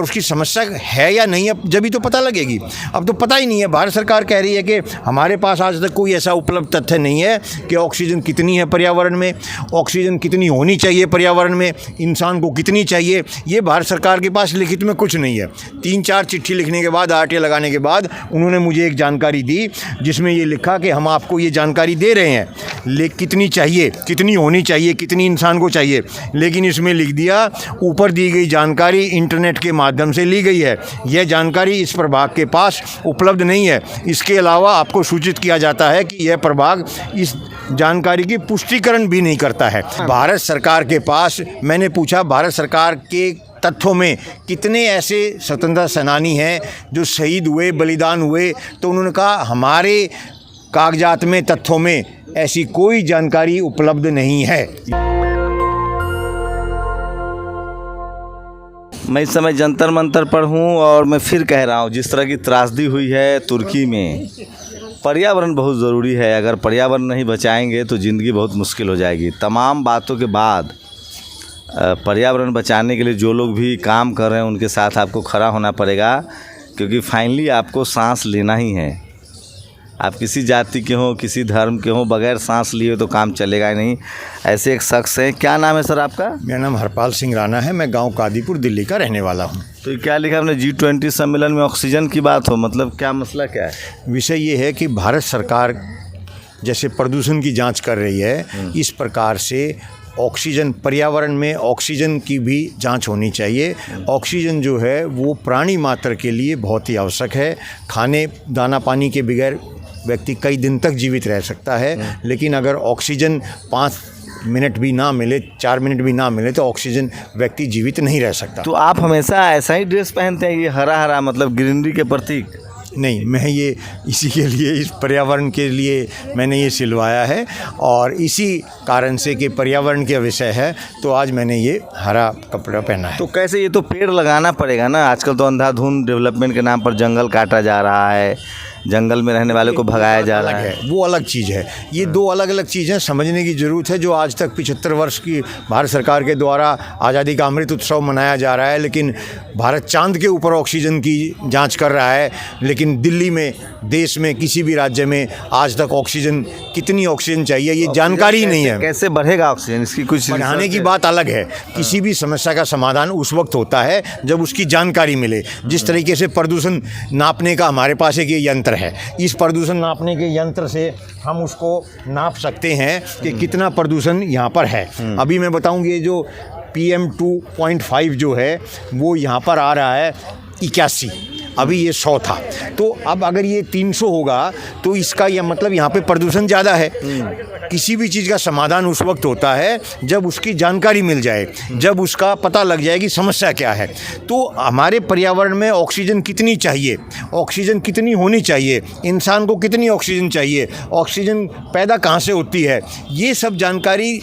उसकी समस्या है या नहीं, अब जब भी तो पता लगेगी। अब तो पता ही नहीं है। भारत सरकार कह रही है कि हमारे पास आज तक कोई ऐसा उपलब्ध तथ्य नहीं है कि ऑक्सीजन कितनी है पर्यावरण में, ऑक्सीजन कितनी होनी चाहिए पर्यावरण में, इंसान को कितनी चाहिए, ये भारत सरकार के पास लिखित में कुछ नहीं है। 3-4 चिट्ठी लिखने के बाद, RTA लगाने के बाद उन्होंने मुझे एक जानकारी दी जिसमें ये लिखा कि हम आपको ये जानकारी दे रहे हैं, लेकिन कितनी चाहिए, कितनी होनी चाहिए, कितनी इंसान को चाहिए, लेकिन इसमें लिख दिया ऊपर दी गई जानकारी इंटरनेट के माध्यम से ली गई है। यह जानकारी इस प्रभाग के पास उपलब्ध नहीं है। इसके अलावा आपको सूचित किया जाता है कि यह प्रभाग इस जानकारी की पुष्टिकरण भी नहीं करता है। भारत सरकार के पास, मैंने पूछा भारत सरकार के तथ्यों में कितने ऐसे स्वतंत्रता सेनानी हैं जो शहीद हुए, बलिदान हुए, तो उन्होंने कहा हमारे कागजात में, तथ्यों में ऐसी कोई जानकारी उपलब्ध नहीं है। मैं इस समय जंतर मंतर पर हूँ और मैं फिर कह रहा हूँ, जिस तरह की त्रासदी हुई है तुर्की में, पर्यावरण बहुत ज़रूरी है। अगर पर्यावरण नहीं बचाएंगे तो ज़िंदगी बहुत मुश्किल हो जाएगी। तमाम बातों के बाद पर्यावरण बचाने के लिए जो लोग भी काम कर रहे हैं उनके साथ आपको खड़ा होना पड़ेगा, क्योंकि फाइनली आपको सांस लेना ही है। आप किसी जाति के हों, किसी धर्म के हों, बगैर सांस लिए तो काम चलेगा ही नहीं। ऐसे एक शख्स हैं। क्या नाम है सर आपका? मेरा नाम हरपाल सिंह राणा है। मैं गांव कादीपुर, दिल्ली का रहने वाला हूं। तो क्या लिखा आपने? G20 सम्मेलन में ऑक्सीजन की बात हो, मतलब क्या मसला क्या है? विषय ये है कि भारत सरकार जैसे प्रदूषण की जांच कर रही है, इस प्रकार से ऑक्सीजन, पर्यावरण में ऑक्सीजन की भी जांच होनी चाहिए। ऑक्सीजन जो है वो प्राणी मात्र के लिए बहुत ही आवश्यक है। खाने, दाना पानी के बगैर व्यक्ति कई दिन तक जीवित रह सकता है, लेकिन अगर ऑक्सीजन 5 मिनट भी ना मिले, 4 मिनट भी ना मिले, तो ऑक्सीजन व्यक्ति जीवित नहीं रह सकता। तो आप हमेशा ऐसा ही ड्रेस पहनते हैं, ये हरा हरा, मतलब ग्रीनरी के प्रतीक? नहीं, मैं ये इसी के लिए, इस पर्यावरण के लिए मैंने ये सिलवाया है, और इसी कारण से कि पर्यावरण के विषय है तो आज मैंने ये हरा कपड़ा पहना है। तो कैसे? ये तो पेड़ लगाना पड़ेगा ना। आजकल तो अंधाधुंध डेवलपमेंट के नाम पर जंगल काटा जा रहा है, जंगल में रहने वाले को भगाया जा रहा है। वो अलग चीज़ है। ये दो अलग अलग चीज़ें समझने की ज़रूरत है। जो आज तक 75 वर्ष की भारत सरकार के द्वारा आज़ादी का अमृत उत्सव मनाया जा रहा है, लेकिन भारत चांद के ऊपर ऑक्सीजन की जांच कर रहा है, लेकिन दिल्ली में, देश में किसी भी राज्य में आज तक ऑक्सीजन, कितनी ऑक्सीजन चाहिए, ये जानकारी नहीं है। कैसे बढ़ेगा ऑक्सीजन, इसकी कुछ बढ़ाने की बात अलग है। किसी भी समस्या का समाधान उस वक्त होता है जब उसकी जानकारी मिले। जिस तरीके से प्रदूषण नापने का हमारे पास एक ये यंत्र है, इस प्रदूषण नापने के यंत्र से हम उसको नाप सकते हैं कि कितना प्रदूषण यहाँ पर है। अभी मैं बताऊँ, ये जो PM 2.5 जो है वो यहाँ पर आ रहा है 81, अभी ये 100 था। तो अब अगर ये 300 होगा तो इसका यह मतलब यहाँ पे प्रदूषण ज़्यादा है। किसी भी चीज़ का समाधान उस वक्त होता है जब उसकी जानकारी मिल जाए, जब उसका पता लग जाए कि समस्या क्या है। तो हमारे पर्यावरण में ऑक्सीजन कितनी चाहिए, ऑक्सीजन कितनी होनी चाहिए, इंसान को कितनी ऑक्सीजन चाहिए, ऑक्सीजन पैदा कहाँ से होती है, ये सब जानकारी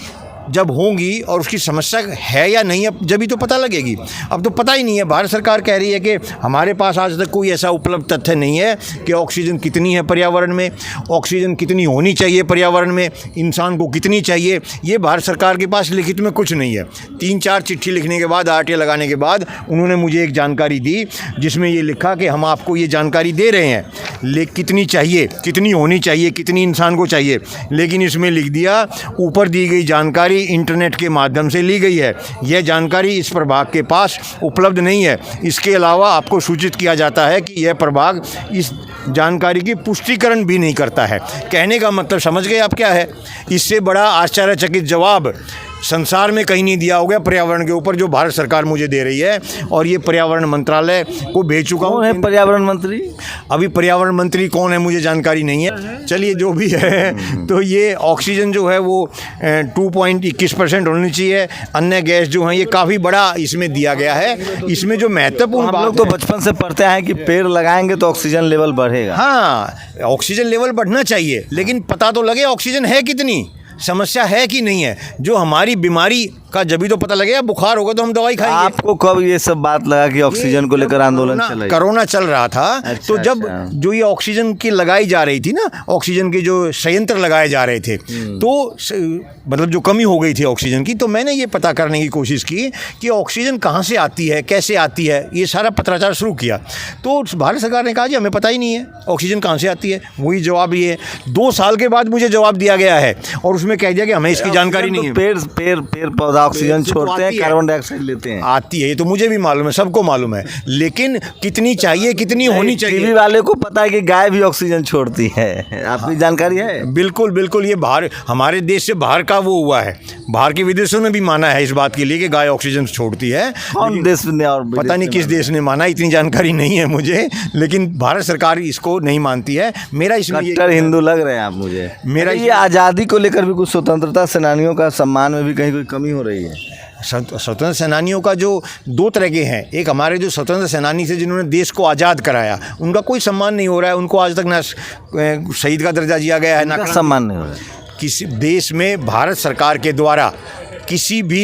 जब होंगी और उसकी समस्या है या नहीं, अब जब भी तो पता लगेगी। अब तो पता ही नहीं है। भारत सरकार कह रही है कि हमारे पास आज तक कोई ऐसा उपलब्ध तथ्य नहीं है कि ऑक्सीजन कितनी है पर्यावरण में, ऑक्सीजन कितनी होनी चाहिए पर्यावरण में, इंसान को कितनी चाहिए, ये भारत सरकार के पास लिखित में कुछ नहीं है। 3-4 चिट्ठी लिखने के बाद, RTA लगाने के बाद उन्होंने मुझे एक जानकारी दी जिसमें ये लिखा कि हम आपको ये जानकारी दे रहे हैं, लेकिन कितनी चाहिए, कितनी होनी चाहिए, कितनी इंसान को चाहिए, लेकिन इसमें लिख दिया ऊपर दी गई जानकारी इंटरनेट के माध्यम से ली गई है। यह जानकारी इस प्रभाग के पास उपलब्ध नहीं है। इसके अलावा आपको सूचित किया जाता है कि यह प्रभाग इस जानकारी की पुष्टिकरण भी नहीं करता है। कहने का मतलब समझ गए आप क्या है? इससे बड़ा आश्चर्यचकित जवाब संसार में कहीं नहीं दिया होगा पर्यावरण के ऊपर, जो भारत सरकार मुझे दे रही है। और ये पर्यावरण मंत्रालय को भेज चुका हूँ। कौन है पर्यावरण मंत्री? अभी पर्यावरण मंत्री कौन है मुझे जानकारी नहीं है। चलिए जो भी है, तो ये ऑक्सीजन जो है वो 2.21% होनी चाहिए। अन्य गैस जो है ये काफ़ी बड़ा इसमें दिया गया है। इसमें जो महत्वपूर्ण हम लोग तो बचपन से पढ़ते हैं कि पेड़ लगाएंगे तो ऑक्सीजन लेवल बढ़ेगा। हाँ, ऑक्सीजन लेवल बढ़ना चाहिए, लेकिन पता तो लगे ऑक्सीजन है कितनी। समस्या है कि नहीं है, जो हमारी बीमारी का जब भी तो पता लगेगा। बुखार होगा तो हम दवाई खाएंगे। आपको कब ये सब बात लगा कि ऑक्सीजन को लेकर आंदोलन चल रहा है? कोरोना चल रहा था। अच्छा, तो जब अच्छा। जो ये ऑक्सीजन की लगाई जा रही थी ना, ऑक्सीजन के जो संयंत्र लगाए जा रहे थे, तो मतलब जो कमी हो गई थी ऑक्सीजन की, तो मैंने ये पता करने की कोशिश की कि ऑक्सीजन कहाँ से आती है, कैसे आती है, ये सारा पत्राचार शुरू किया। तो भारत सरकार ने कहा जी हमें पता ही नहीं है ऑक्सीजन कहाँ से आती है। वही जवाब ये है, 2 साल के बाद मुझे जवाब दिया गया है और उसमें कह दिया कि हमें इसकी जानकारी नहीं है। पेड़ पौधा ऑक्सीजन छोड़ते हैं, कार्बन डाइऑक्साइड लेते हैं। आती है, ये तो मुझे भी मालूम है, सबको मालूम है, लेकिन कितनी चाहिए, कितनी होनी चाहिए। टीवी वाले को पता है कि गाय भी ऑक्सीजन छोड़ती है, आपकी जानकारी है? बिल्कुल बिल्कुल, ये बाहर हमारे देश से बाहर का वो हुआ है, बाहर के विदेशों ने भी माना है इस बात के लिए कि गाय ऑक्सीजन छोड़ती है। कौन देश ने? और पता नहीं किस देश ने माना, इतनी जानकारी नहीं है मुझे, लेकिन भारत सरकार इसको नहीं मानती है। मेरा इसमें कट्टर हिंदू लग रहे हैं आप मुझे। मेरा ये आज़ादी को लेकर भी कुछ स्वतंत्रता सेनानियों का सम्मान में भी कहीं कोई कमी हो रही है? स्वतंत्र सेनानियों का जो 2 तरह के हैं, एक हमारे जो स्वतंत्र सेनानी थे जिन्होंने देश को आज़ाद कराया, उनका कोई सम्मान नहीं हो रहा है। उनको आज तक ना शहीद का दर्जा दिया गया है, ना सम्मान नहीं हो रहा है। किसी देश में भारत सरकार के द्वारा किसी भी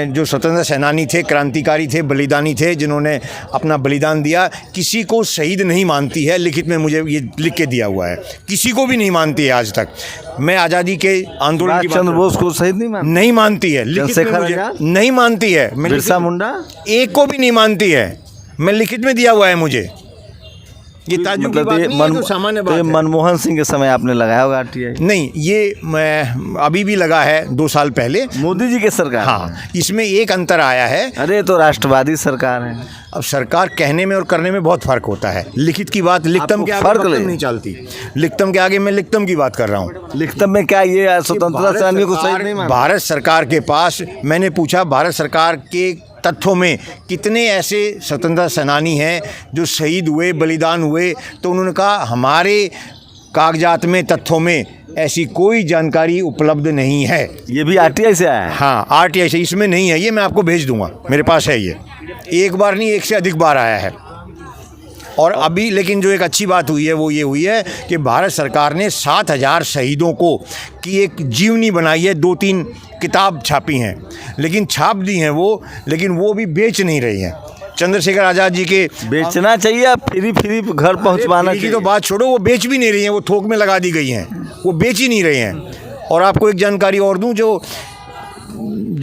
जो स्वतंत्र सेनानी थे, क्रांतिकारी थे, बलिदानी थे, जिन्होंने अपना बलिदान दिया, किसी को शहीद नहीं मानती है। लिखित में मुझे ये लिख के दिया हुआ है, किसी को भी नहीं मानती है आज तक। मैं आज़ादी के आंदोलन की चंद्र बोस को शहीद नहीं मानती है, लिखित में मुझे नहीं मानती है। बिरसा मुंडा एक को भी नहीं मानती है, मैं लिखित में दिया हुआ है मुझे। ये ताज्जुब की बात नहीं है, तो सामान्य बात है। मनमोहन सिंह के समय आपने लगाया होगा RTI? नहीं, ये अभी भी लगा है 2 साल पहले मोदी जी के सरकार। हाँ, इसमें एक अंतर आया है। अरे तो राष्ट्रवादी सरकार है। अब सरकार कहने में और करने में बहुत फर्क होता है। लिखित की बात लिखतम के आगे फर्क नहीं चलती, लिखतम के आगे मैं लिखतम की बात कर रहा हूँ। लिखतम में क्या ये स्वतंत्रता सेनानियों को सही नहीं मानते? भारत सरकार के पास मैंने पूछा, भारत सरकार के तथ्यों में कितने ऐसे स्वतंत्रता सेनानी हैं जो शहीद हुए, बलिदान हुए, तो उन्होंने कहा हमारे कागजात में, तथ्यों में ऐसी कोई जानकारी उपलब्ध नहीं है। ये भी RTI से आया है? हाँ, RTI से, इसमें नहीं है, ये मैं आपको भेज दूंगा, मेरे पास है ये। एक बार नहीं, 1 से अधिक बार आया है। और अभी लेकिन जो एक अच्छी बात हुई है वो ये हुई है कि भारत सरकार ने 7000 शहीदों को की एक जीवनी बनाई है, 2-3 किताब छापी हैं, लेकिन छाप दी हैं वो, लेकिन वो भी बेच नहीं रही हैं। चंद्रशेखर आज़ाद जी के बेचना चाहिए, आप फ्री घर पहुंचवाना चाहिए। तो बात छोड़ो, वो बेच भी नहीं रही हैं, वो थोक में लगा दी गई हैं, वो बेच ही नहीं रहे हैं। और आपको एक जानकारी और दूं, जो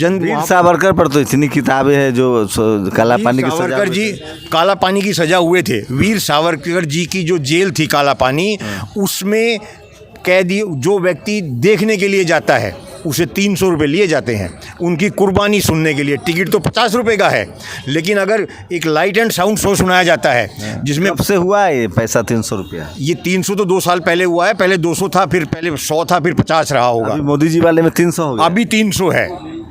वीर सावरकर पर तो इतनी किताबें हैं जो काला पानी की सजा, काला पानी की सजा हुए थे। वीर सावरकर जी की जो जेल थी काला पानी, उसमें कैदी जो व्यक्ति देखने के लिए जाता है उसे 300 रुपये लिए जाते हैं उनकी कुर्बानी सुनने के लिए। टिकट तो 50 रुपये का है, लेकिन अगर एक लाइट एंड साउंड शो सुनाया जाता है जिसमें कब से हुआ है ये पैसा 300 रुपया? ये 300 तो 2 साल पहले हुआ है, पहले 200 था, फिर पहले 100 था, फिर 50 रहा होगा। अभी मोदी जी वाले में 300 हो गया। अभी 300 है,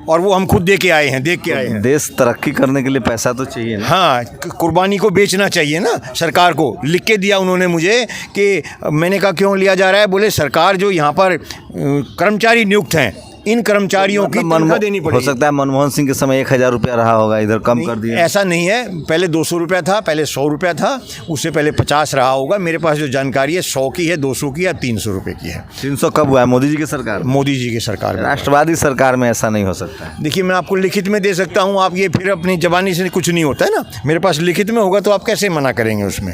और वो हम खुद देख के आए हैं। देश तरक्की करने के लिए पैसा तो चाहिए ना। हाँ, कुर्बानी को बेचना चाहिए ना सरकार को। लिख के दिया उन्होंने मुझे कि मैंने कहा क्यों लिया जा रहा है, बोले सरकार जो यहाँ पर कर्मचारी नियुक्त हैं, इन कर्मचारियों की तनख्वाह देनी पड़ेगी। हो सकता है मनमोहन सिंह के समय 1000 रुपया रहा होगा, इधर कम कर दिया। ऐसा नहीं है, पहले 200 रुपया था, पहले 100 रुपया था, उससे पहले 50 रहा होगा। मेरे पास जो जानकारी है 100 की है, 200 की या 300 रुपये की है। 300 कब हुआ है? मोदी जी की सरकार? मोदी जी की सरकार में। राष्ट्रवादी सरकार में ऐसा नहीं हो सकता। देखिए, मैं आपको लिखित में दे सकता हूँ, आप ये फिर अपनी जबानी से कुछ नहीं होता है ना, मेरे पास लिखित में होगा तो आप कैसे मना करेंगे उसमें।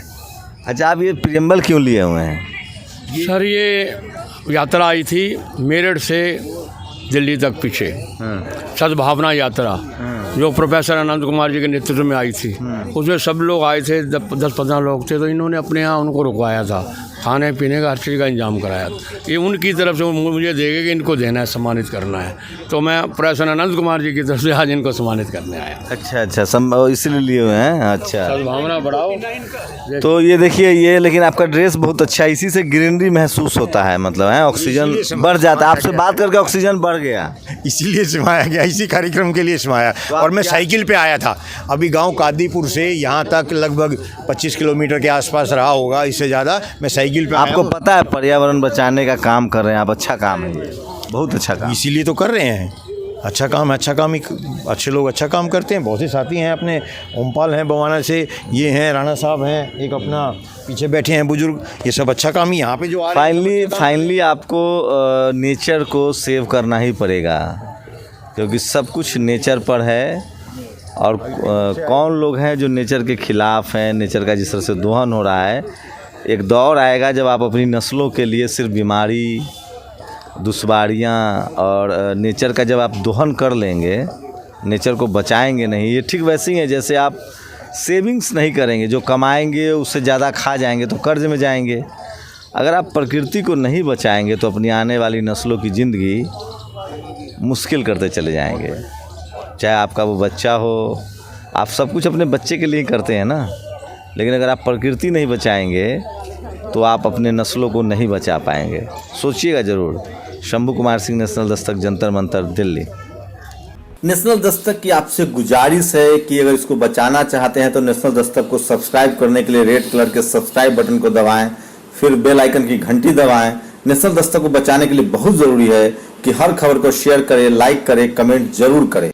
अच्छा, आप ये प्रियम्बल क्यों लिए हुए हैं? सर, ये यात्रा आई थी मेरठ से दिल्ली तक पीछे, सद्भावना यात्रा, जो प्रोफेसर अनंत कुमार जी के नेतृत्व में आई थी। उसमें सब लोग आए थे, 10-15 लोग थे, तो इन्होंने अपने यहाँ उनको रुकवाया था, खाने पीने का हर चीज़ का इंतजाम कराया था। ये उनकी तरफ से मुझे देगा कि इनको देना है, सम्मानित करना है, तो मैं प्रोफेसर अनंत कुमार जी की तरफ से आज इनको सम्मानित करने आया। अच्छा, इसलिए लिए हुए हैं। अच्छा, सद्भावना बढ़ाओ। तो ये देखिए, ये लेकिन आपका ड्रेस बहुत अच्छा है, इसी से ग्रीनरी महसूस होता है, मतलब है ऑक्सीजन बढ़ जाता है। आपसे बात करके ऑक्सीजन बढ़ गया, इसीलिए सिमाया गया, इसी कार्यक्रम के लिए सिमाया। और मैं साइकिल पे आया था, अभी गांव कादीपुर से यहाँ तक लगभग 25 किलोमीटर के आसपास रहा होगा, इससे ज़्यादा। मैं साइकिल पे आपको पता है पर्यावरण बचाने का काम कर रहे हैं आप, अच्छा काम है, बहुत अच्छा काम। इसीलिए तो कर रहे हैं, अच्छा काम ही, अच्छे लोग अच्छा काम करते हैं। बहुत से साथी हैं अपने, ओमपाल हैं बवाना से, ये हैं राणा साहब हैं, एक अपना पीछे बैठे हैं बुजुर्ग, ये सब अच्छा काम ही यहाँ पे जो आ रहे हैं। फाइनली आपको नेचर को सेव करना ही पड़ेगा, क्योंकि सब कुछ नेचर पर है। और कौन लोग हैं जो नेचर के ख़िलाफ़ हैं, नेचर का जिस तरह से दोहन हो रहा है। एक दौर आएगा जब आप अपनी नस्लों के लिए सिर्फ बीमारी, दुश्वारियाँ और नेचर का जब आप दोहन कर लेंगे, नेचर को बचाएंगे नहीं। ये ठीक वैसे ही है जैसे आप सेविंग्स नहीं करेंगे, जो कमाएंगे उससे ज़्यादा खा जाएंगे तो कर्ज में जाएंगे। अगर आप प्रकृति को नहीं बचाएंगे तो अपनी आने वाली नस्लों की ज़िंदगी मुश्किल करते चले जाएंगे। चाहे आपका वो बच्चा हो, आप सब कुछ अपने बच्चे के लिए ही करते हैं ना, लेकिन अगर आप प्रकृति नहीं बचाएंगे तो आप अपने नस्लों को नहीं बचा पाएंगे। सोचिएगा ज़रूर। शंभू कुमार सिंह, नेशनल दस्तक, जंतर मंतर, दिल्ली। नेशनल दस्तक की आपसे गुजारिश है कि अगर इसको बचाना चाहते हैं तो नेशनल दस्तक को सब्सक्राइब करने के लिए रेड कलर के सब्सक्राइब बटन को दबाएं, फिर बेल आइकन की घंटी दबाएं। नेशनल दस्तक को बचाने के लिए बहुत ज़रूरी है कि हर खबर को शेयर करें, लाइक करें, कमेंट जरूर करें।